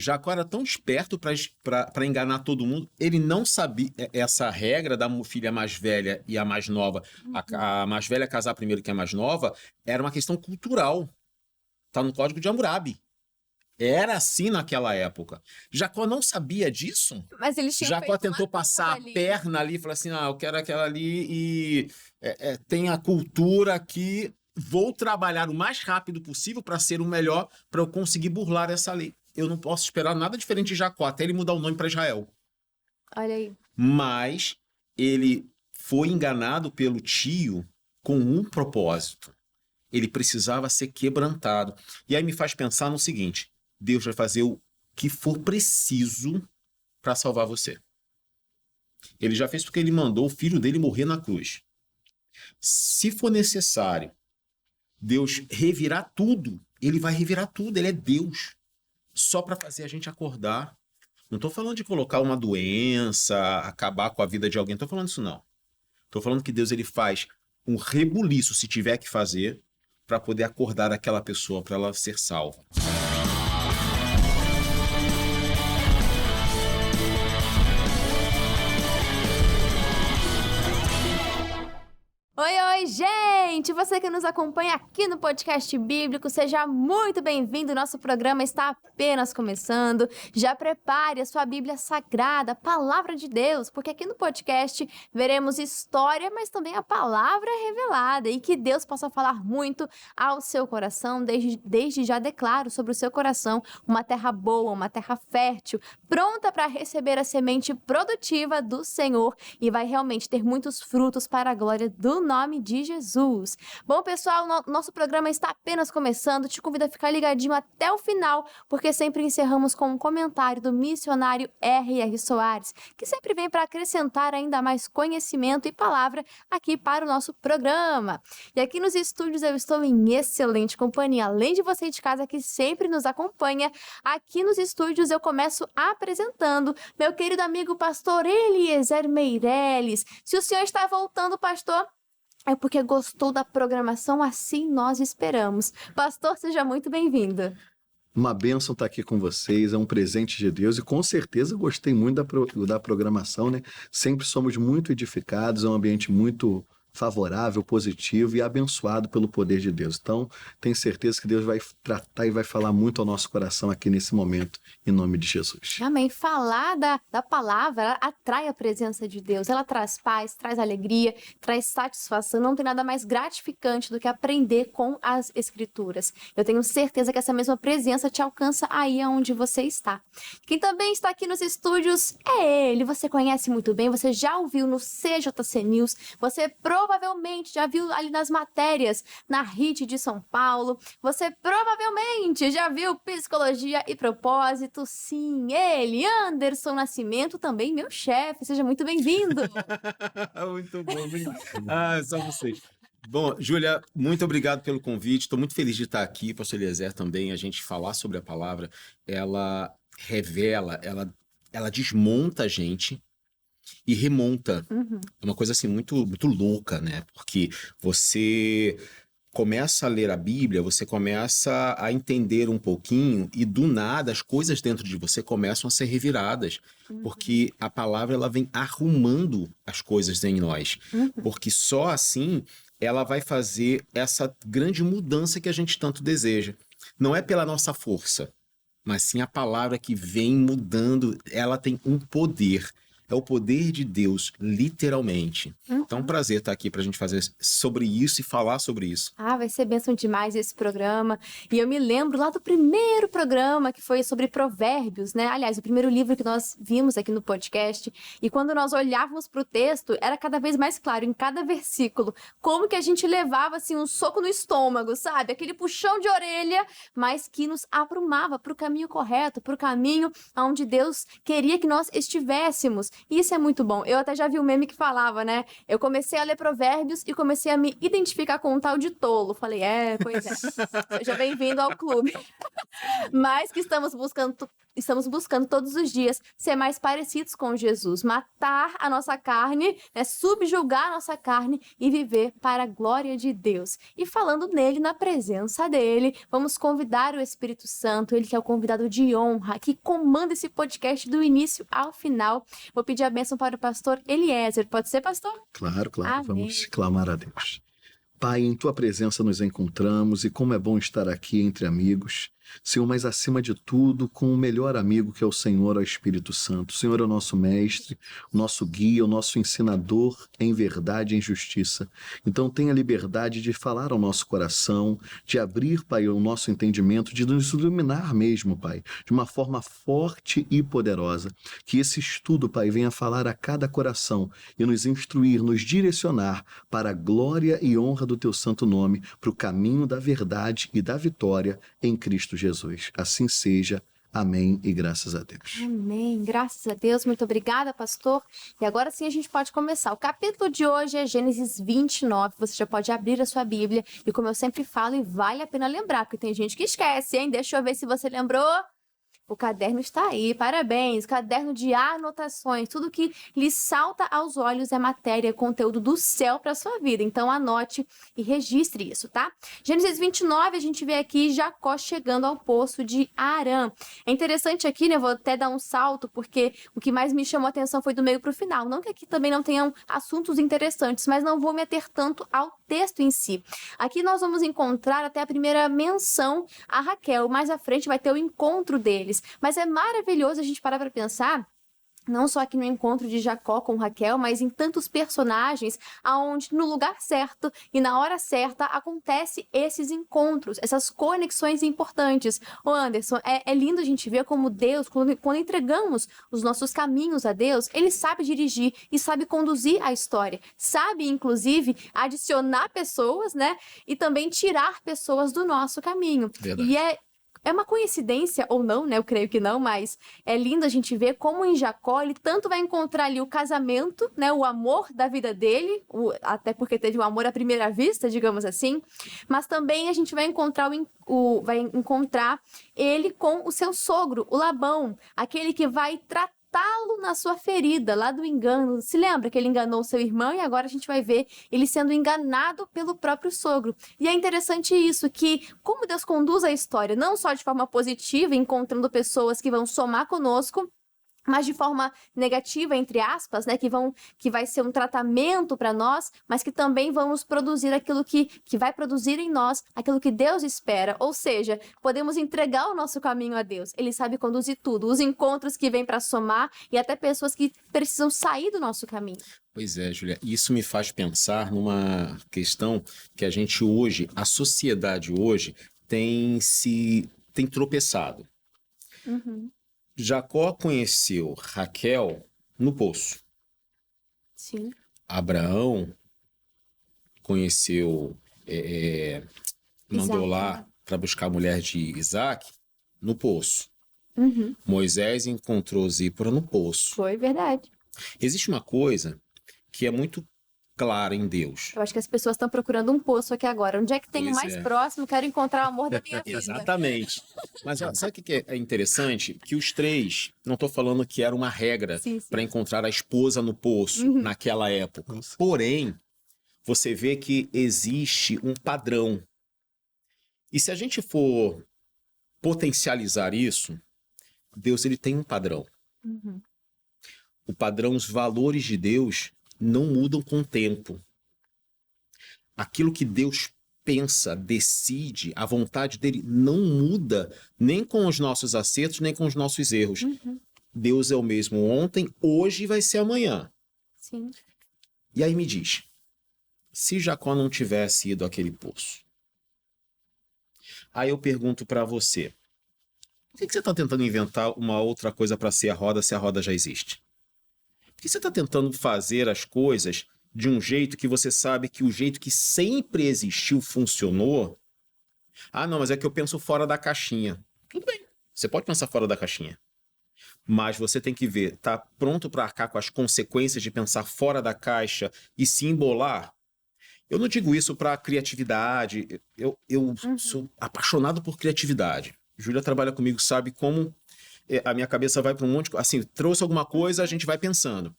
Jacó era tão esperto para enganar todo mundo, ele não sabia essa regra da filha mais velha e a mais nova, a mais velha casar primeiro que a mais nova, era uma questão cultural. Tá no Código de Hammurabi. Era assim naquela época. Jacó não sabia disso. Mas eles tinham Jacó feito tentou uma passar ali. a perna ali e falou assim: eu quero aquela ali e tem a cultura que vou trabalhar o mais rápido possível para ser o melhor, para eu conseguir burlar essa lei. Eu não posso esperar nada diferente de Jacó, até ele mudar o nome para Israel. Olha aí. Mas ele foi enganado pelo tio com um propósito. Ele precisava ser quebrantado. E aí me faz pensar no seguinte: Deus vai fazer o que for preciso para salvar você. Ele já fez porque ele mandou o filho dele morrer na cruz. Se for necessário Deus revirar tudo, ele vai revirar tudo. Ele é Deus. Só para fazer a gente acordar. Não estou falando de colocar uma doença, acabar com a vida de alguém. Não estou falando isso, não. Estou falando que Deus ele faz um rebuliço, se tiver que fazer, para poder acordar aquela pessoa, para ela ser salva. Oi, gente! Você que nos acompanha aqui no Podcast Bíblico, seja muito bem-vindo. Nosso programa está apenas começando. Já prepare a sua Bíblia Sagrada, a Palavra de Deus, porque aqui no podcast veremos história, mas também a Palavra revelada, e que Deus possa falar muito ao seu coração. Desde já declaro sobre o seu coração uma terra boa, uma terra fértil, pronta para receber a semente produtiva do Senhor e vai realmente ter muitos frutos para a glória do nome de Jesus. Bom, pessoal, nosso programa está apenas começando. Te convido a ficar ligadinho até o final, porque sempre encerramos com um comentário do missionário R.R. Soares, que sempre vem para acrescentar ainda mais conhecimento e palavra aqui para o nosso programa. E aqui nos estúdios eu estou em excelente companhia. Além de você de casa que sempre nos acompanha, aqui nos estúdios eu começo apresentando meu querido amigo pastor Eliezer Meireles. Se o senhor está voltando, pastor, é porque gostou da programação, assim nós esperamos. Pastor, seja muito bem-vindo. Uma bênção estar aqui com vocês, é um presente de Deus e com certeza gostei muito da programação, né? Sempre somos muito edificados, é um ambiente muito favorável, positivo e abençoado pelo poder de Deus. Então, tenho certeza que Deus vai tratar e vai falar muito ao nosso coração aqui nesse momento, em nome de Jesus. Amém. Falar da palavra ela atrai a presença de Deus, ela traz paz, traz alegria, traz satisfação. Não tem nada mais gratificante do que aprender com as Escrituras. Eu tenho certeza que essa mesma presença te alcança aí onde você está. Quem também está aqui nos estúdios é ele. Você conhece muito bem, você já ouviu no CJC News, você provavelmente já viu ali nas matérias na RIT de São Paulo, você provavelmente já viu Psicologia e Propósito. Sim, ele, Anderson Nascimento, também meu chefe. Seja muito bem-vindo. Muito bom. Só vocês. Bom, Júlia, muito obrigado pelo convite. Estou muito feliz de estar aqui, pastor Eliezer também, a gente falar sobre a palavra. Ela revela, ela desmonta a gente e remonta. É uma coisa assim muito, muito louca, né? Porque você começa a ler a Bíblia, você começa a entender um pouquinho e do nada as coisas dentro de você começam a ser reviradas, porque a palavra ela vem arrumando as coisas em nós, porque só assim ela vai fazer essa grande mudança que a gente tanto deseja. Não é pela nossa força, mas sim a palavra que vem mudando, ela tem um poder. É o poder de Deus, literalmente. Então é um prazer estar aqui para a gente fazer sobre isso e falar sobre isso. Vai ser bênção demais esse programa. E eu me lembro lá do primeiro programa, que foi sobre provérbios, né? Aliás, o primeiro livro que nós vimos aqui no podcast. E quando nós olhávamos para o texto, era cada vez mais claro, em cada versículo, como que a gente levava, assim, um soco no estômago, sabe? Aquele puxão de orelha, mas que nos aprumava para o caminho correto, para o caminho onde Deus queria que nós estivéssemos. E isso é muito bom. Eu até já vi um meme que falava, né? Eu comecei a ler Provérbios e comecei a me identificar com um tal de tolo. Falei, pois é. Seja bem-vindo ao clube. Mas que estamos buscando todos os dias ser mais parecidos com Jesus, matar a nossa carne, né, subjugar a nossa carne e viver para a glória de Deus. E falando nele, na presença dele, vamos convidar o Espírito Santo, ele que é o convidado de honra, que comanda esse podcast do início ao final. Vou pedir a bênção para o pastor Eliezer. Pode ser, pastor? Claro, claro. Amém. Vamos clamar a Deus. Pai, em Tua presença nos encontramos e como é bom estar aqui entre amigos. Senhor, mas acima de tudo, com o melhor amigo que é o Senhor, o Espírito Santo. O Senhor é o nosso mestre, o nosso guia, o nosso ensinador em verdade e em justiça. Então tenha liberdade de falar ao nosso coração, de abrir, Pai, o nosso entendimento, de nos iluminar mesmo, Pai, de uma forma forte e poderosa. Que esse estudo, Pai, venha falar a cada coração e nos instruir, nos direcionar para a glória e honra do Teu santo nome, para o caminho da verdade e da vitória em Cristo Jesus. Assim seja. Amém e graças a Deus. Amém. Graças a Deus. Muito obrigada, pastor. E agora sim a gente pode começar. O capítulo de hoje é Gênesis 29. Você já pode abrir a sua Bíblia. E como eu sempre falo, e vale a pena lembrar, porque tem gente que esquece, hein? Deixa eu ver se você lembrou. O caderno está aí, parabéns, caderno de anotações, tudo que lhe salta aos olhos é matéria, é conteúdo do céu para a sua vida, então anote e registre isso, tá? Gênesis 29, a gente vê aqui Jacó chegando ao poço de Harã. É interessante aqui, né, vou até dar um salto, porque o que mais me chamou a atenção foi do meio para o final, não que aqui também não tenham assuntos interessantes, mas não vou me ater tanto ao texto em si. Aqui nós vamos encontrar até a primeira menção a Raquel, mais à frente vai ter o encontro deles. Mas é maravilhoso a gente parar para pensar, não só aqui no encontro de Jacó com Raquel, mas em tantos personagens aonde no lugar certo e na hora certa acontece esses encontros, essas conexões importantes. Ô Anderson, é lindo a gente ver como Deus, quando entregamos os nossos caminhos a Deus, Ele sabe dirigir e sabe conduzir a história, sabe inclusive adicionar pessoas, né, e também tirar pessoas do nosso caminho. Verdade. E é uma coincidência ou não, né? Eu creio que não, mas é lindo a gente ver como em Jacó ele tanto vai encontrar ali o casamento, né? O amor da vida dele, até porque teve um amor à primeira vista, digamos assim, mas também a gente vai encontrar ele com o seu sogro, o Labão, aquele que vai tratá-lo na sua ferida, lá do engano. Se lembra que ele enganou seu irmão e agora a gente vai ver ele sendo enganado pelo próprio sogro. E é interessante isso, que como Deus conduz a história, não só de forma positiva, encontrando pessoas que vão somar conosco, mas de forma negativa, entre aspas, né, que vai ser um tratamento para nós, mas que também vamos produzir aquilo que vai produzir em nós, aquilo que Deus espera. Ou seja, podemos entregar o nosso caminho a Deus. Ele sabe conduzir tudo. Os encontros que vêm para somar e até pessoas que precisam sair do nosso caminho. Pois é, Júlia, isso me faz pensar numa questão que a gente hoje, a sociedade hoje, tem tropeçado. Uhum. Jacó conheceu Raquel no poço. Sim. Abraão conheceu, mandou Isaac, lá né? para buscar a mulher de Isaac no poço. Uhum. Moisés encontrou Zípora no poço. Foi verdade. Existe uma coisa que é muito clara em Deus. Eu acho que as pessoas estão procurando um poço aqui agora. Onde é que tem o Pois mais é. próximo? Quero encontrar o amor da minha vida. Exatamente. Mas ó, sabe o que é interessante? Que os três, não estou falando que era uma regra Sim, sim. para encontrar a esposa no poço naquela época. Nossa. Porém, você vê que existe um padrão. E se a gente for potencializar isso, Deus ele tem um padrão. Uhum. O padrão, os valores de Deus não mudam com o tempo. Aquilo que Deus pensa, decide, a vontade dele não muda nem com os nossos acertos, nem com os nossos erros. Uhum. Deus é o mesmo ontem, hoje vai ser amanhã. Sim. E aí me diz, se Jacó não tivesse ido àquele poço, aí eu pergunto para você, por que você está tentando inventar uma outra coisa para ser a roda se a roda já existe? Por que você está tentando fazer as coisas de um jeito que você sabe que o jeito que sempre existiu funcionou? Ah, não, mas é que eu penso fora da caixinha. Tudo bem, você pode pensar fora da caixinha. mas você tem que ver, tá pronto para arcar com as consequências de pensar fora da caixa e se embolar? Eu não digo isso para criatividade, eu sou apaixonado por criatividade. Júlia trabalha comigo, sabe como a minha cabeça vai para um monte de coisa. Assim, trouxe alguma coisa, a gente vai pensando.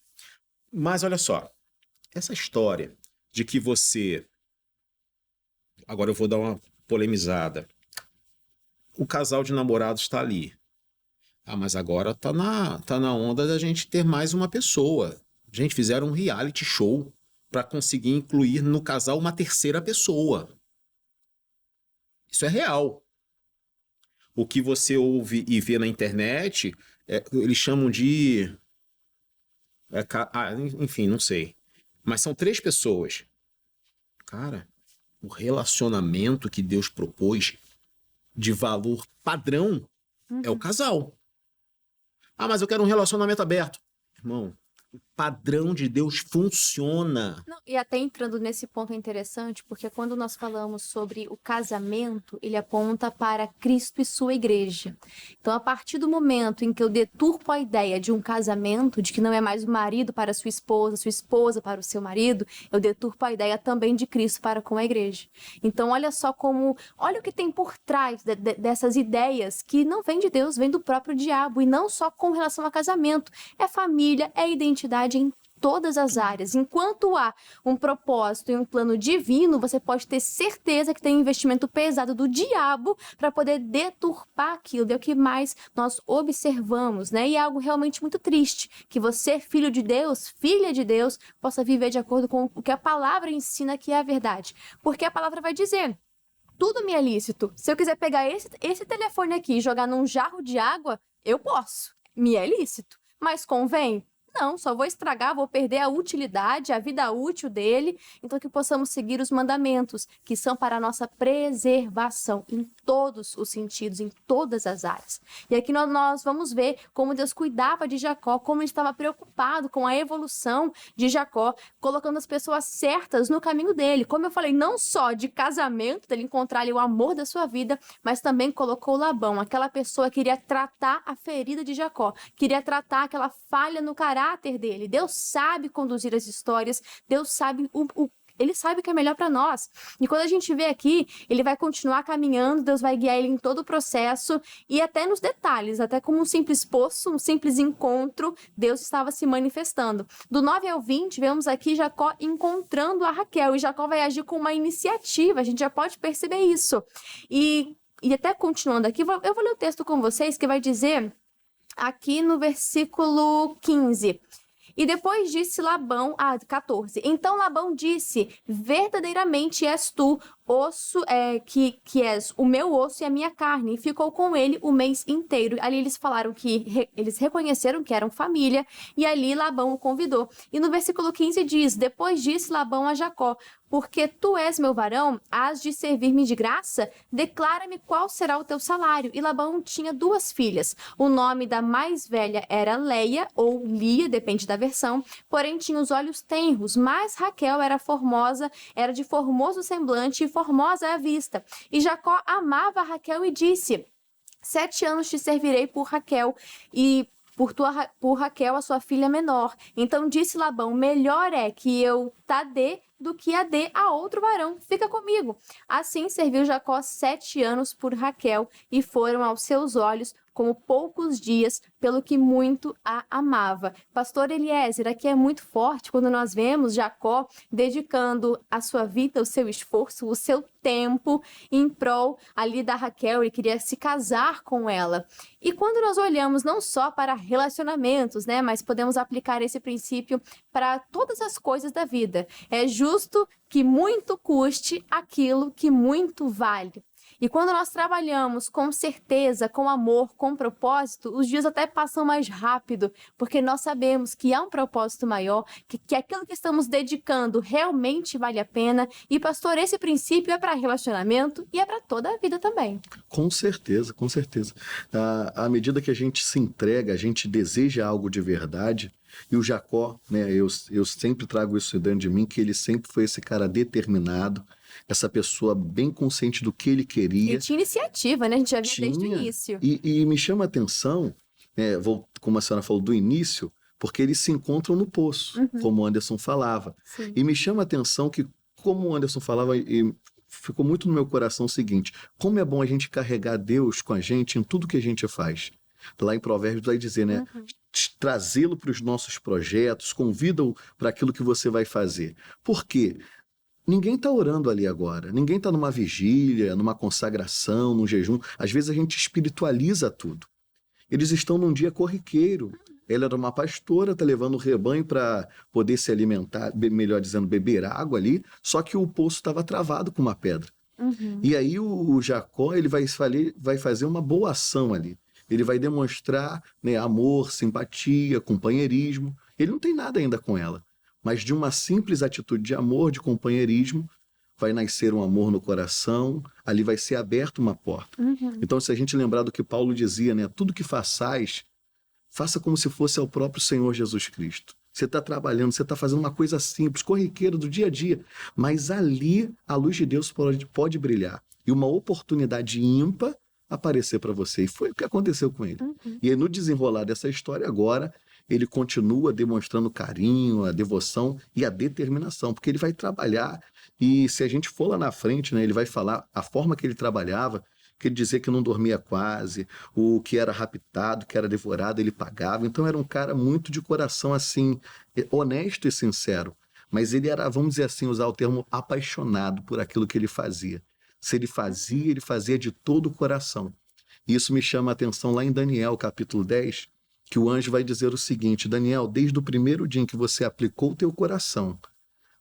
Mas olha só, essa história de que você... Agora eu vou dar uma polemizada. O casal de namorados está ali. Ah, mas agora tá na onda da gente ter mais uma pessoa. Gente, fizeram um reality show para conseguir incluir no casal uma terceira pessoa. Isso é real. O que você ouve e vê na internet, eles chamam de... enfim, não sei. Mas são 3 pessoas. Cara, o relacionamento que Deus propôs de valor padrão é o casal. Ah, mas eu quero um relacionamento aberto. Irmão, o padrão de Deus funciona. Não, e até entrando nesse ponto é interessante, porque quando nós falamos sobre o casamento, ele aponta para Cristo e sua igreja. Então, a partir do momento em que eu deturpo a ideia de um casamento, de que não é mais o marido para sua esposa para o seu marido, eu deturpo a ideia também de Cristo para com a igreja. Então, olha o que tem por trás dessas ideias que não vem de Deus, vem do próprio diabo, e não só com relação a casamento, é família, é identidade em todas as áreas. Enquanto há um propósito e um plano divino, você pode ter certeza que tem um investimento pesado do diabo para poder deturpar aquilo. É o que mais nós observamos, né? E é algo realmente muito triste, que você, filho de Deus, filha de Deus, possa viver de acordo com o que a palavra ensina que é a verdade. Porque a palavra vai dizer: tudo me é lícito. Se eu quiser pegar esse telefone aqui e jogar num jarro de água, eu posso. Me é lícito. Mas convém? Não, só vou estragar, vou perder a utilidade, a vida útil dele. Então, que possamos seguir os mandamentos, que são para a nossa preservação em todos os sentidos, em todas as áreas. E aqui nós vamos ver como Deus cuidava de Jacó, como ele estava preocupado com a evolução de Jacó, colocando as pessoas certas no caminho dele. Como eu falei, não só de casamento, dele encontrar ali o amor da sua vida, mas também colocou Labão, aquela pessoa que queria tratar a ferida de Jacó, queria tratar aquela falha no caráter dele. Deus sabe conduzir as histórias, Deus sabe Ele sabe o que é melhor para nós. E quando a gente vê aqui, ele vai continuar caminhando, Deus vai guiar ele em todo o processo e até nos detalhes, até como um simples poço, um simples encontro, Deus estava se manifestando. Do 9 ao 20, vemos aqui Jacó encontrando a Raquel, e Jacó vai agir com uma iniciativa, a gente já pode perceber isso. E até continuando aqui, eu vou ler o texto com vocês, que vai dizer aqui no versículo 15... E depois disse Labão, 14. Então Labão disse: verdadeiramente és tu, osso, que és o meu osso e a minha carne. E ficou com ele o mês inteiro. Ali eles falaram que eles reconheceram que eram família, e ali Labão o convidou. E no versículo 15 diz: depois disse Labão a Jacó: porque tu és meu varão, hás de servir-me de graça? Declara-me qual será o teu salário. E Labão tinha 2 filhas. O nome da mais velha era Leia, ou Lia, depende da versão, porém tinha os olhos tenros, mas Raquel era formosa, era de formoso semblante e formosa à vista. E Jacó amava Raquel e disse: 7 anos te servirei por Raquel, e por Raquel, a sua filha menor. Então disse Labão: melhor é que eu ta dê do que a dê a outro varão, fica comigo. Assim serviu Jacó 7 anos por Raquel, e foram aos seus olhos como poucos dias, pelo que muito a amava. Pastor Eliezer, aqui é muito forte quando nós vemos Jacó dedicando a sua vida, o seu esforço, o seu tempo em prol ali da Raquel. Ele queria se casar com ela. E quando nós olhamos não só para relacionamentos, né, mas podemos aplicar esse princípio para todas as coisas da vida. É justo que muito custe aquilo que muito vale. E quando nós trabalhamos com certeza, com amor, com propósito, os dias até passam mais rápido, porque nós sabemos que há um propósito maior, que aquilo que estamos dedicando realmente vale a pena. E, pastor, esse princípio é para relacionamento e é para toda a vida também. Com certeza, com certeza. À medida que a gente se entrega, a gente deseja algo de verdade. E o Jacó, né, eu sempre trago isso dentro de mim, que ele sempre foi esse cara determinado, essa pessoa bem consciente do que ele queria. Ele tinha iniciativa, né? A gente já viu desde o início. E me chama a atenção como a senhora falou, do início, porque eles se encontram no poço, como o Anderson falava. Sim. E me chama a atenção que, como o Anderson falava, e ficou muito no meu coração o seguinte: como é bom a gente carregar Deus com a gente em tudo que a gente faz. Lá em Provérbios vai dizer, né? Trazê-lo para os nossos projetos, convida-o para aquilo que você vai fazer. Por quê? Ninguém está orando ali agora, ninguém está numa vigília, numa consagração, num jejum. Às vezes a gente espiritualiza tudo. Eles estão num dia corriqueiro. Ela era uma pastora, está levando o rebanho para poder se alimentar, melhor dizendo, beber água ali, só que o poço estava travado com uma pedra. E aí o Jacó ele vai fazer uma boa ação ali. Ele vai demonstrar, né, amor, simpatia, companheirismo. Ele não tem nada ainda com ela. Mas de uma simples atitude de amor, de companheirismo, vai nascer um amor no coração, ali vai ser aberta uma porta. Então, se a gente lembrar do que Paulo dizia, né, tudo que façais, faça como se fosse ao próprio Senhor Jesus Cristo. Você está trabalhando, você está fazendo uma coisa simples, corriqueira do dia a dia, mas ali a luz de Deus pode brilhar. E uma oportunidade ímpar aparecer para você. E foi o que aconteceu com ele. E aí, no desenrolar dessa história agora, ele continua demonstrando carinho, a devoção e a determinação, porque ele vai trabalhar. E se a gente for lá na frente, né, ele vai falar a forma que ele trabalhava, que ele dizia que não dormia quase, o que era raptado, que era devorado, ele pagava. Então era um cara muito de coração assim, honesto e sincero. Mas ele era, vamos dizer assim, usar o termo apaixonado por aquilo que ele fazia. Se ele fazia de todo o coração. E isso me chama a atenção lá em Daniel, capítulo 10, que o anjo vai dizer o seguinte: Daniel, desde o primeiro dia em que você aplicou o teu coração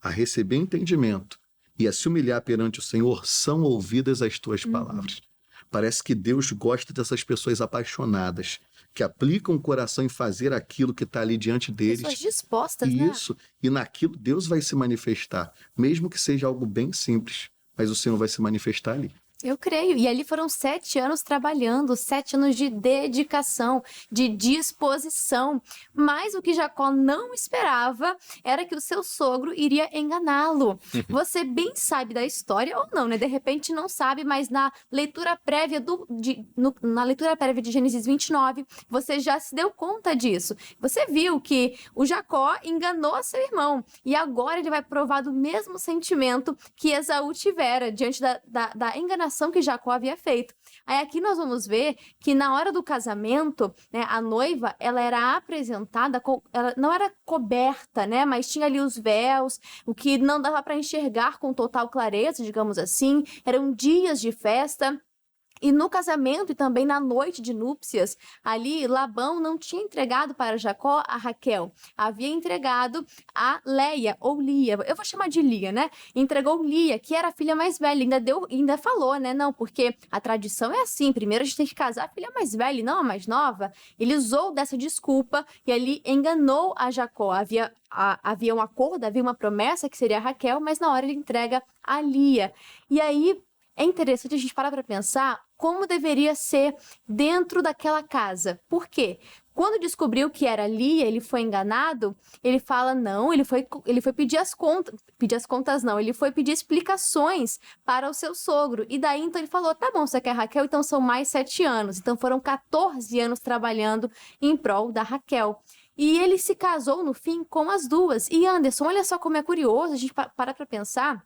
a receber entendimento e a se humilhar perante o Senhor, são ouvidas as tuas palavras. Parece que Deus gosta dessas pessoas apaixonadas, que aplicam o coração em fazer aquilo que está ali diante deles. Pessoas dispostas, né? Isso, e naquilo Deus vai se manifestar, mesmo que seja algo bem simples, mas o Senhor vai se manifestar ali. Eu creio. E ali foram 7 anos trabalhando, 7 anos de dedicação, de disposição. Mas o que Jacó não esperava era que o seu sogro iria enganá-lo. Você bem sabe da história, ou não, né? De repente não sabe, mas na leitura prévia na leitura prévia de Gênesis 29, você já se deu conta disso. Você viu que o Jacó enganou seu irmão. E agora ele vai provar do mesmo sentimento que Esaú tivera diante da enganação que Jacó havia feito. Aí aqui nós vamos ver que na hora do casamento, né, a noiva, ela era apresentada, ela não era coberta, né, mas tinha ali os véus, o que não dava para enxergar com total clareza, digamos assim. Eram dias de festa. E no casamento e também na noite de núpcias, ali Labão não tinha entregado para Jacó a Raquel, havia entregado a Leia ou Lia. Eu vou chamar de Lia, né? Entregou Lia, que era a filha mais velha. Ainda falou, né? Não, porque a tradição é assim, primeiro a gente tem que casar a filha mais velha e não a mais nova. Ele usou dessa desculpa e ali enganou a Jacó. Havia um acordo, havia uma promessa que seria a Raquel, mas na hora ele entrega a Lia. E aí é interessante a gente parar para pensar como deveria ser dentro daquela casa. Por quê? Quando descobriu que era Lia, ele foi enganado, ele fala não, ele foi pedir as contas não, ele foi pedir explicações para o seu sogro. E daí então ele falou, tá bom, você quer Raquel? Então são mais 7 anos. Então foram 14 anos trabalhando em prol da Raquel. E ele se casou no fim com as duas. E Anderson, olha só como é curioso, a gente para pensar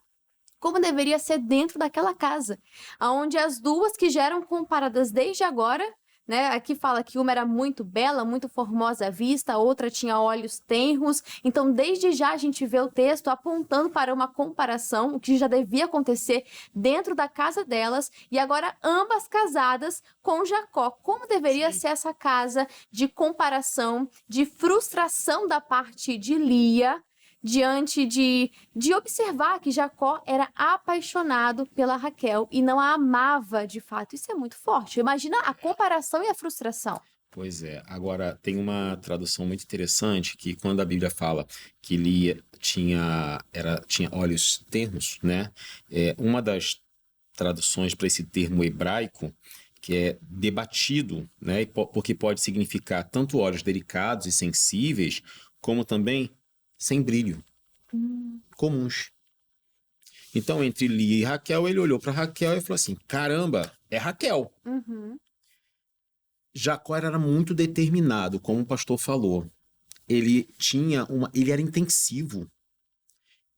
como deveria ser dentro daquela casa, onde as duas que já eram comparadas desde agora, né? Aqui fala que uma era muito bela, muito formosa à vista, a outra tinha olhos tenros. Então, desde já a gente vê o texto apontando para uma comparação, o que já devia acontecer dentro da casa delas, e agora ambas casadas com Jacó. Como deveria ser essa casa de comparação, de frustração da parte de Lia, diante de observar que Jacó era apaixonado pela Raquel e não a amava de fato. Isso é muito forte. Imagina a comparação e a frustração. Pois é. Agora, tem uma tradução muito interessante que quando a Bíblia fala que Lia tinha olhos tenros, né? Uma das traduções para esse termo hebraico, que é debatido, né? Porque pode significar tanto olhos delicados e sensíveis, como também sem brilho, comuns. Então, entre Lia e Raquel, ele olhou para Raquel e falou assim, caramba, é Raquel. Jacó era muito determinado, como o pastor falou. Ele era intensivo.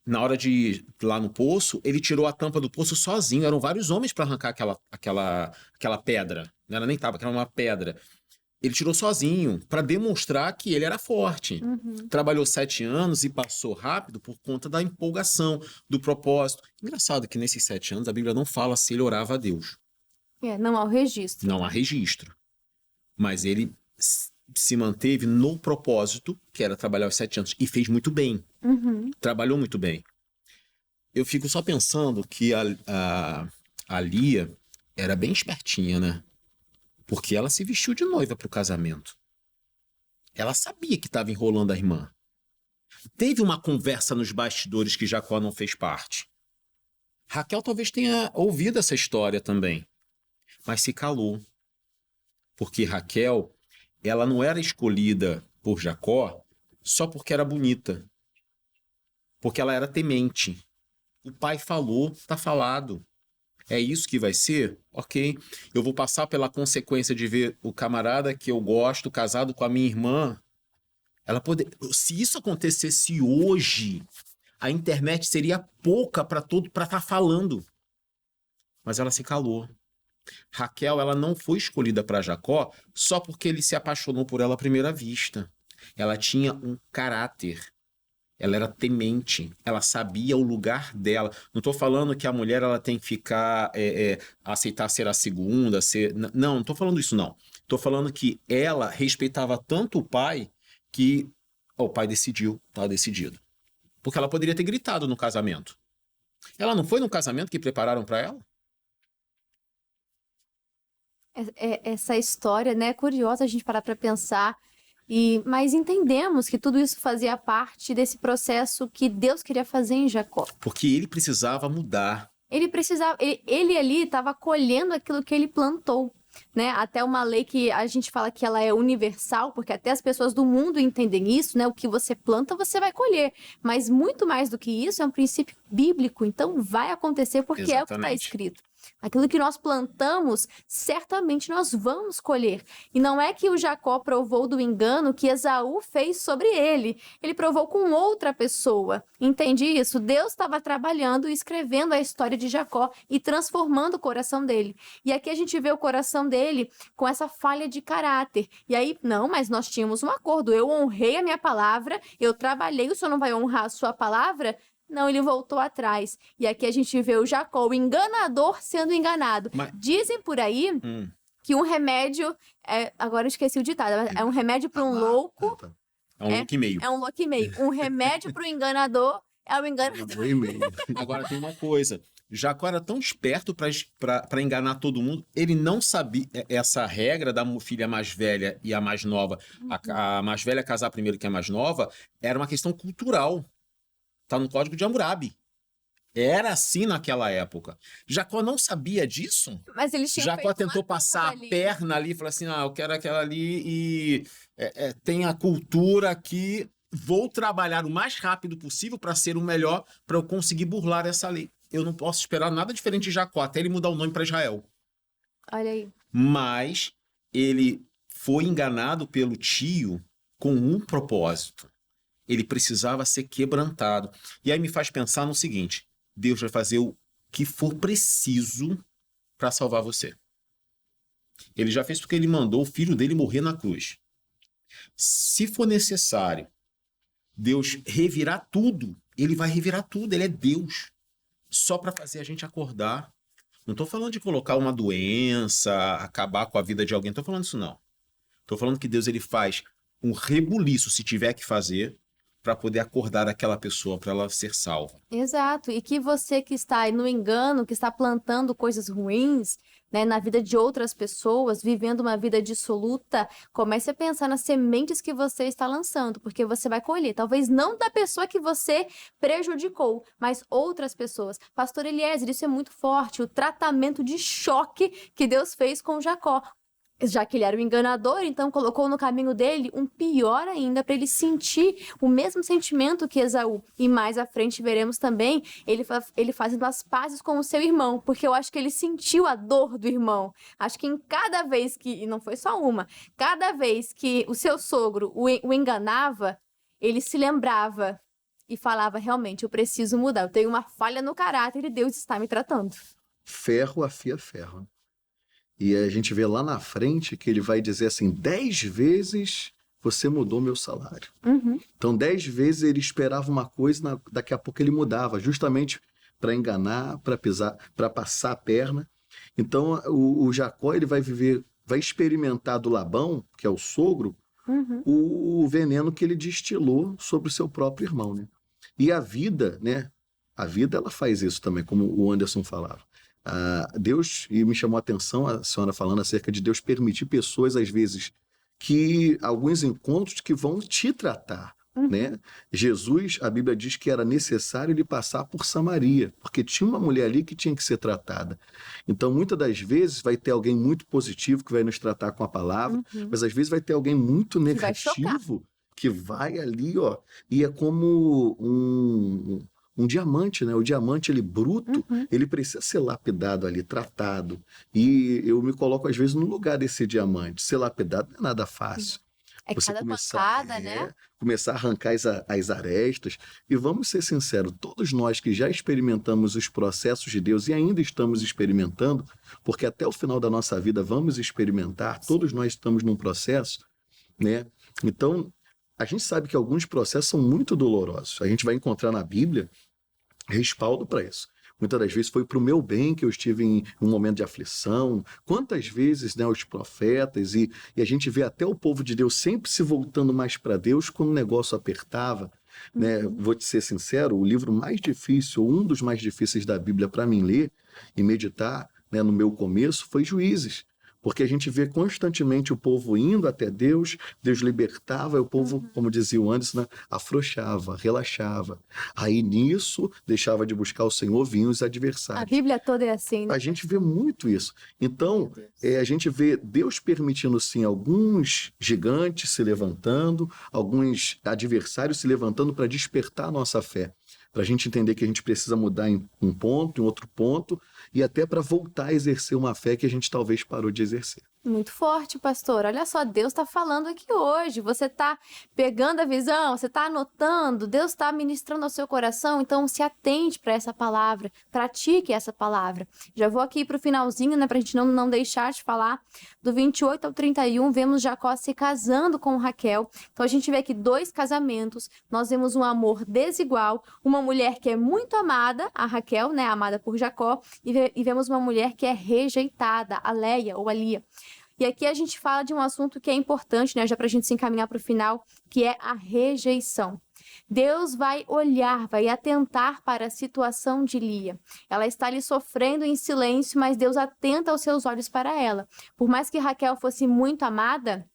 Na hora de ir lá no poço, ele tirou a tampa do poço sozinho. Eram vários homens para arrancar aquela pedra. Não era nem tábua, era uma pedra. Ele tirou sozinho para demonstrar que ele era forte. Trabalhou 7 anos e passou rápido por conta da empolgação, do propósito. Engraçado que nesses 7 anos a Bíblia não fala se ele orava a Deus. Não há o registro. Não há registro. Mas ele se manteve no propósito, que era trabalhar os 7 anos, e fez muito bem. Trabalhou muito bem. Eu fico só pensando que a Lia era bem espertinha, né? Porque ela se vestiu de noiva para o casamento. Ela sabia que estava enrolando a irmã. Teve uma conversa nos bastidores que Jacó não fez parte. Raquel talvez tenha ouvido essa história também, mas se calou. Porque Raquel, ela não era escolhida por Jacó só porque era bonita. Porque ela era temente. O pai falou, está falado. É isso que vai ser? Ok. Eu vou passar pela consequência de ver o camarada que eu gosto casado com a minha irmã. Se isso acontecesse hoje, a internet seria pouca para estar falando. Mas ela se calou. Raquel, ela não foi escolhida para Jacó só porque ele se apaixonou por ela à primeira vista. Ela tinha um caráter. Ela era temente, ela sabia o lugar dela. Não estou falando que a mulher ela tem que ficar, aceitar ser a segunda, não estou falando isso não. Estou falando que ela respeitava tanto o pai que o pai decidiu, está decidido. Porque ela poderia ter gritado no casamento. Ela não foi no casamento que prepararam para ela? Essa história, né, é curiosa a gente parar para pensar. Mas entendemos que tudo isso fazia parte desse processo que Deus queria fazer em Jacó. Porque ele precisava mudar. Ele ali estava colhendo aquilo que ele plantou, né? Até uma lei que a gente fala que ela é universal, porque até as pessoas do mundo entendem isso, né? O que você planta, você vai colher. Mas muito mais do que isso, é um princípio bíblico. Então vai acontecer porque é o que está escrito. Aquilo que nós plantamos, certamente nós vamos colher. E não é que o Jacó provou do engano que Esaú fez sobre ele. Ele provou com outra pessoa. Entende isso? Deus estava trabalhando e escrevendo a história de Jacó e transformando o coração dele. E aqui a gente vê o coração dele com essa falha de caráter. E aí, não, mas nós tínhamos um acordo. Eu honrei a minha palavra, eu trabalhei, o senhor não vai honrar a sua palavra? Não, ele voltou atrás. E aqui a gente vê o Jacó, o enganador, sendo enganado. Dizem por aí que um remédio... agora eu esqueci o ditado. É um remédio para um louco... É um louco e meio. É um louco e meio. Um remédio para o enganador é o enganador. Agora tem uma coisa. Jacó era tão esperto para enganar todo mundo. Ele não sabia essa regra da filha mais velha e a mais nova. A mais velha casar primeiro que a mais nova. Era uma questão cultural. Está no Código de Hammurabi. Era assim naquela época. Jacó não sabia disso. Mas eles tinham Jacó tentou passar a perna ali e falou assim, eu quero aquela ali e tem a cultura que vou trabalhar o mais rápido possível para ser o melhor, para eu conseguir burlar essa lei. Eu não posso esperar nada diferente de Jacó, até ele mudar o nome para Israel. Olha aí. Mas ele foi enganado pelo tio com um propósito. Ele precisava ser quebrantado. E aí me faz pensar no seguinte: Deus vai fazer o que for preciso para salvar você. Ele já fez porque ele mandou o filho dele morrer na cruz. Se for necessário Deus revirar tudo, ele vai revirar tudo. Ele é Deus. Só para fazer a gente acordar. Não estou falando de colocar uma doença, acabar com a vida de alguém. Não estou falando isso, não. Estou falando que Deus ele faz um rebuliço, se tiver que fazer, para poder acordar aquela pessoa, para ela ser salva. Exato. E que você que está aí no engano, que está plantando coisas ruins, né, na vida de outras pessoas, vivendo uma vida dissoluta, comece a pensar nas sementes que você está lançando, porque você vai colher. Talvez não da pessoa que você prejudicou, mas outras pessoas. Pastor Eliezer, isso é muito forte. O tratamento de choque que Deus fez com Jacó. Já que ele era o enganador, então colocou no caminho dele um pior ainda, para ele sentir o mesmo sentimento que Esaú. E mais à frente veremos também ele fazendo as pazes com o seu irmão, porque eu acho que ele sentiu a dor do irmão. Acho que em cada vez que, e não foi só uma, cada vez que o seu sogro o enganava, ele se lembrava e falava, realmente, eu preciso mudar, eu tenho uma falha no caráter e Deus está me tratando. Ferro afia ferro. E a gente vê lá na frente que ele vai dizer assim, 10 vezes você mudou meu salário. Uhum. Então, 10 vezes ele esperava uma coisa, daqui a pouco ele mudava, justamente para enganar, para passar a perna. Então, o Jacó ele vai experimentar do Labão, que é o sogro, Uhum. o veneno que ele destilou sobre o seu próprio irmão, né? E a vida, né? A vida ela faz isso também, como o Anderson falava. Deus, e me chamou a atenção a senhora falando acerca de Deus permitir pessoas, às vezes, que alguns encontros que vão te tratar, né? Jesus, a Bíblia diz que era necessário ele passar por Samaria, porque tinha uma mulher ali que tinha que ser tratada. Então, muitas das vezes vai ter alguém muito positivo que vai nos tratar com a palavra, mas às vezes vai ter alguém muito negativo que vai ali, ó, e é como um diamante, né? O diamante, ele bruto, ele precisa ser lapidado ali, tratado. E eu me coloco, às vezes, no lugar desse diamante. Ser lapidado não é nada fácil. É cada pancada, né? Começar a arrancar as arestas. E vamos ser sinceros, todos nós que já experimentamos os processos de Deus e ainda estamos experimentando, porque até o final da nossa vida vamos experimentar, todos nós estamos num processo, né? Então, a gente sabe que alguns processos são muito dolorosos. A gente vai encontrar na Bíblia respaldo para isso. Muitas das vezes foi para o meu bem que eu estive em um momento de aflição. Quantas vezes, né, os profetas e a gente vê até o povo de Deus sempre se voltando mais para Deus quando o negócio apertava. Né? Vou te ser sincero, o livro mais difícil, um dos mais difíceis da Bíblia para mim ler e meditar, né, no meu começo, foi Juízes. Porque a gente vê constantemente o povo indo até Deus, Deus libertava, e o povo, como dizia o Anderson, né, afrouxava, relaxava. Aí nisso, deixava de buscar o Senhor, vinham os adversários. A Bíblia toda é assim, né? A gente vê muito isso. Então, a gente vê Deus permitindo, sim, alguns gigantes se levantando, alguns adversários se levantando para despertar a nossa fé. Para a gente entender que a gente precisa mudar em um ponto, em outro ponto, e até para voltar a exercer uma fé que a gente talvez parou de exercer. Muito forte, pastor. Olha só, Deus está falando aqui hoje. Você está pegando a visão, você está anotando, Deus está ministrando ao seu coração, então se atente para essa palavra, pratique essa palavra. Já vou aqui para o finalzinho, né, para a gente não deixar de falar. Do 28 ao 31, vemos Jacó se casando com Raquel. Então a gente vê aqui 2 casamentos, nós vemos um amor desigual, uma mulher que é muito amada, a Raquel, né, amada por Jacó, e vemos uma mulher que é rejeitada, a Leia ou a Lia. E aqui a gente fala de um assunto que é importante, né, já para a gente se encaminhar para o final, que é a rejeição. Deus vai olhar, vai atentar para a situação de Lia. Ela está ali sofrendo em silêncio, mas Deus atenta os seus olhos para ela. Por mais que Raquel fosse muito amada,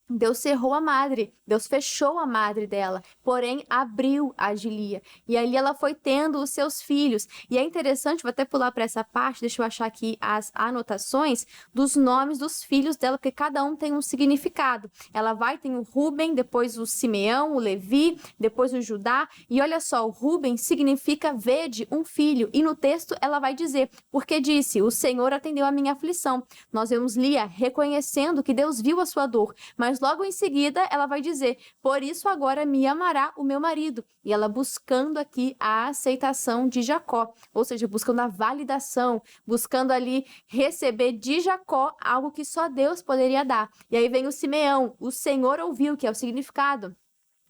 Deus cerrou a madre, Deus fechou a madre dela, porém abriu a de Lia. E ali ela foi tendo os seus filhos. E é interessante, vou até pular para essa parte, deixa eu achar aqui as anotações dos nomes dos filhos dela, porque cada um tem um significado. Ela tem o Rúben, depois o Simeão, o Levi, depois o Judá. E olha só, o Rúben significa vede um filho. E no texto ela vai dizer, porque disse, o Senhor atendeu a minha aflição. Nós vemos Lia reconhecendo que Deus viu a sua dor, mas logo em seguida ela vai dizer, por isso agora me amará o meu marido. E ela buscando aqui a aceitação de Jacó, ou seja, buscando a validação, buscando ali receber de Jacó algo que só Deus poderia dar. E aí vem o Simeão, o Senhor ouviu, que é o significado.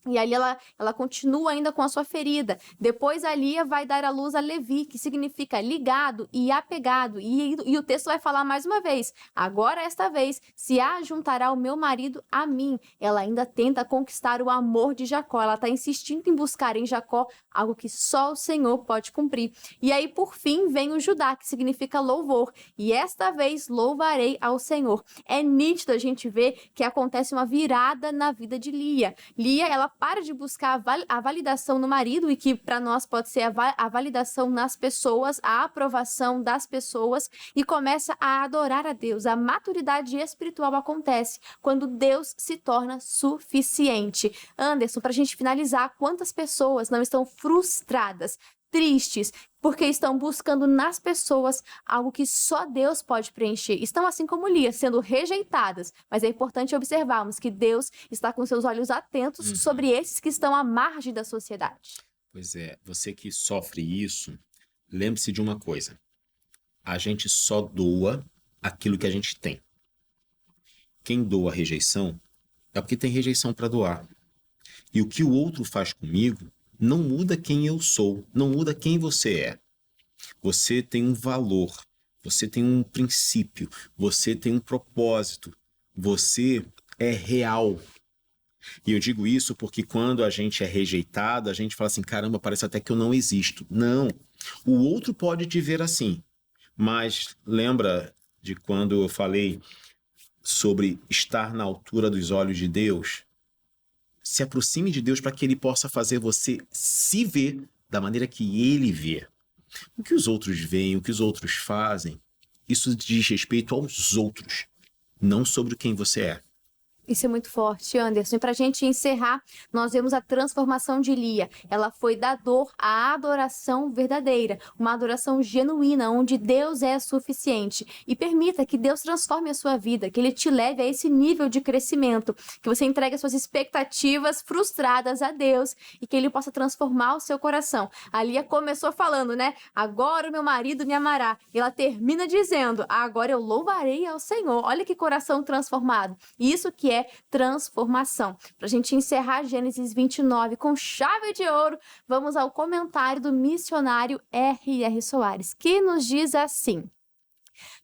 E ali ela continua ainda com a sua ferida. Depois a Lia vai dar à luz a Levi, que significa ligado e apegado. E o texto vai falar mais uma vez, agora esta vez se ajuntará o meu marido a mim. Ela ainda tenta conquistar o amor de Jacó. Ela está insistindo em buscar em Jacó algo que só o Senhor pode cumprir. E aí por fim vem o Judá, que significa louvor. E esta vez louvarei ao Senhor. É nítido a gente ver que acontece uma virada na vida de Lia. Lia, ela para de buscar a validação no marido, e que para nós pode ser a validação nas pessoas, a aprovação das pessoas, e começa a adorar a Deus. A maturidade espiritual acontece quando Deus se torna suficiente. Anderson, para a gente finalizar, quantas pessoas não estão frustradas, tristes, porque estão buscando nas pessoas algo que só Deus pode preencher? Estão, assim como Lia, sendo rejeitadas, mas é importante observarmos que Deus está com seus olhos atentos sobre esses que estão à margem da sociedade. Pois é, você que sofre isso, lembre-se de uma coisa: a gente só doa aquilo que a gente tem. Quem doa rejeição é porque tem rejeição para doar. E o que o outro faz comigo não muda quem eu sou, não muda quem você é. Você tem um valor, você tem um princípio, você tem um propósito, você é real. E eu digo isso porque quando a gente é rejeitado, a gente fala assim, caramba, parece até que eu não existo. Não, o outro pode te ver assim, mas lembra de quando eu falei sobre estar na altura dos olhos de Deus? Se aproxime de Deus para que Ele possa fazer você se ver da maneira que Ele vê. O que os outros veem, o que os outros fazem, isso diz respeito aos outros, não sobre quem você é. Isso é muito forte, Anderson. E para a gente encerrar, nós vemos a transformação de Lia. Ela foi da dor à adoração verdadeira, uma adoração genuína, onde Deus é suficiente. E permita que Deus transforme a sua vida, que Ele te leve a esse nível de crescimento, que você entregue as suas expectativas frustradas a Deus e que Ele possa transformar o seu coração. A Lia começou falando, né? Agora o meu marido me amará. E ela termina dizendo, agora eu louvarei ao Senhor. Olha que coração transformado. Isso que é transformação. Para a gente encerrar Gênesis 29 com chave de ouro, vamos ao comentário do missionário R.R. Soares, que nos diz assim: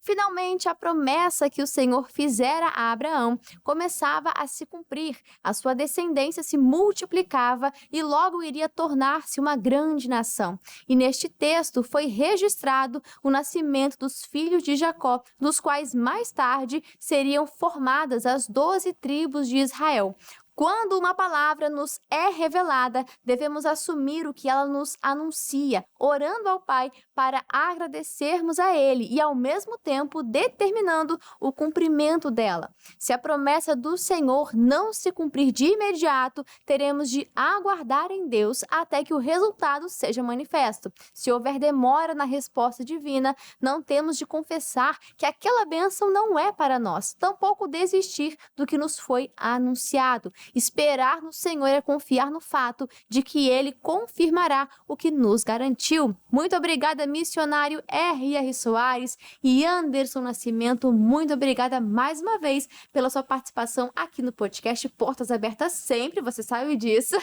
finalmente, a promessa que o Senhor fizera a Abraão começava a se cumprir. A sua descendência se multiplicava e logo iria tornar-se uma grande nação. E neste texto foi registrado o nascimento dos filhos de Jacó, dos quais mais tarde seriam formadas as 12 tribos de Israel. Quando uma palavra nos é revelada, devemos assumir o que ela nos anuncia, orando ao Pai para agradecermos a Ele e, ao mesmo tempo, determinando o cumprimento dela. Se a promessa do Senhor não se cumprir de imediato, teremos de aguardar em Deus até que o resultado seja manifesto. Se houver demora na resposta divina, não temos de confessar que aquela bênção não é para nós, tampouco desistir do que nos foi anunciado. Esperar no Senhor é confiar no fato de que Ele confirmará o que nos garantiu. Muito obrigada, missionário R.R. Soares e Anderson Nascimento. Muito obrigada mais uma vez pela sua participação aqui no podcast Portas Abertas Sempre, você sabe disso.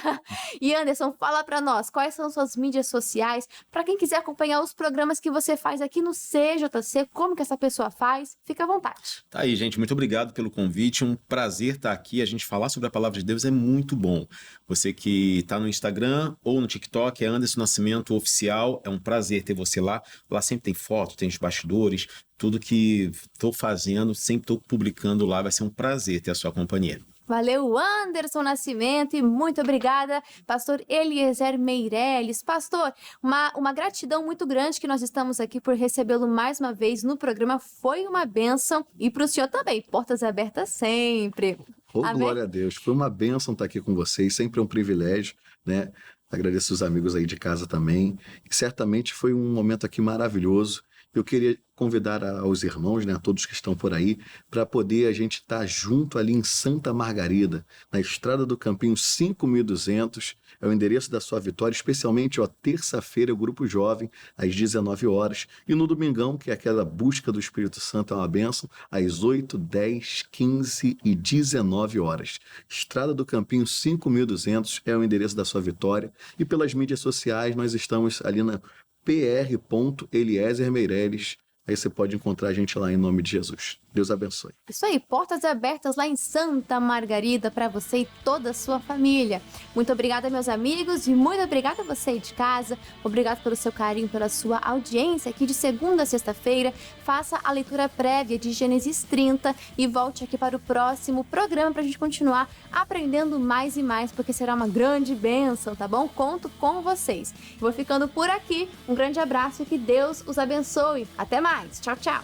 E Anderson, fala para nós, quais são suas mídias sociais, para quem quiser acompanhar os programas que você faz aqui no CJC, como que essa pessoa faz? Fica à vontade. Tá aí, gente, muito obrigado pelo convite, um prazer estar aqui, a gente falar sobre a palavra de Deus é muito bom. Você que está no Instagram ou no TikTok, é Anderson Nascimento Oficial, é um prazer ter você lá. Lá sempre tem foto, tem os bastidores, tudo que estou fazendo, sempre estou publicando lá, vai ser um prazer ter a sua companhia. Valeu, Anderson Nascimento, e muito obrigada, pastor Eliezer Meirelles. Pastor, uma gratidão muito grande que nós estamos aqui por recebê-lo mais uma vez no programa. Foi uma bênção, e para o senhor também, portas abertas sempre. Oh, Amém? glória a Deus. Foi uma bênção estar aqui com vocês, sempre é um privilégio, né? Agradeço os amigos aí de casa também. E certamente foi um momento aqui maravilhoso. Eu queria convidar aos irmãos, né, a todos que estão por aí, para poder a gente estar junto ali em Santa Margarida, na Estrada do Campinho 5200, é o endereço da sua vitória, especialmente, terça-feira, o Grupo Jovem, às 19 horas, e no domingão, que é aquela busca do Espírito Santo, é uma bênção, às 8, 10, 15 e 19 horas. Estrada do Campinho 5200 é o endereço da sua vitória, e pelas mídias sociais nós estamos ali na pr.Eliezer Meirelles. Aí você pode encontrar a gente lá em nome de Jesus. Deus abençoe. Isso aí, portas abertas lá em Santa Margarida para você e toda a sua família. Muito obrigada, meus amigos, e muito obrigada a você aí de casa. Obrigado pelo seu carinho, pela sua audiência aqui de segunda a sexta-feira. Faça a leitura prévia de Gênesis 30 e volte aqui para o próximo programa para a gente continuar aprendendo mais e mais, porque será uma grande bênção, tá bom? Conto com vocês. Eu vou ficando por aqui. Um grande abraço e que Deus os abençoe. Até mais. Tchau, tchau.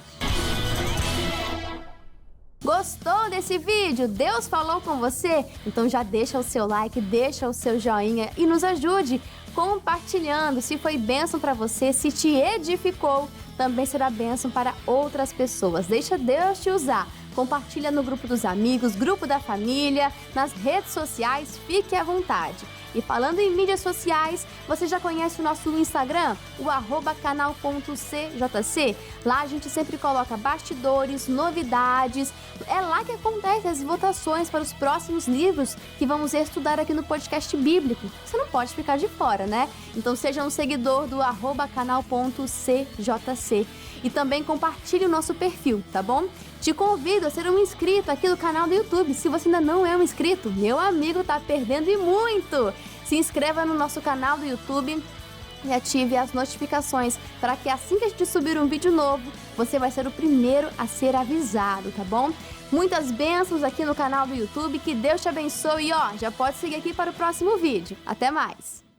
Gostou desse vídeo? Deus falou com você? Então já deixa o seu like, deixa o seu joinha e nos ajude compartilhando. Se foi bênção para você, se te edificou, também será bênção para outras pessoas. Deixa Deus te usar. Compartilha no grupo dos amigos, grupo da família, nas redes sociais, fique à vontade. E falando em mídias sociais, você já conhece o nosso Instagram? O @canal.cjc. Lá a gente sempre coloca bastidores, novidades. É lá que acontecem as votações para os próximos livros que vamos estudar aqui no podcast bíblico. Você não pode ficar de fora, né? Então seja um seguidor do @canal.cjc. E também compartilhe o nosso perfil, tá bom? Te convido a ser um inscrito aqui do canal do YouTube. Se você ainda não é um inscrito, meu amigo, tá perdendo e muito! Se inscreva no nosso canal do YouTube e ative as notificações para que assim que a gente subir um vídeo novo, você vai ser o primeiro a ser avisado, tá bom? Muitas bênçãos aqui no canal do YouTube, que Deus te abençoe e já pode seguir aqui para o próximo vídeo. Até mais!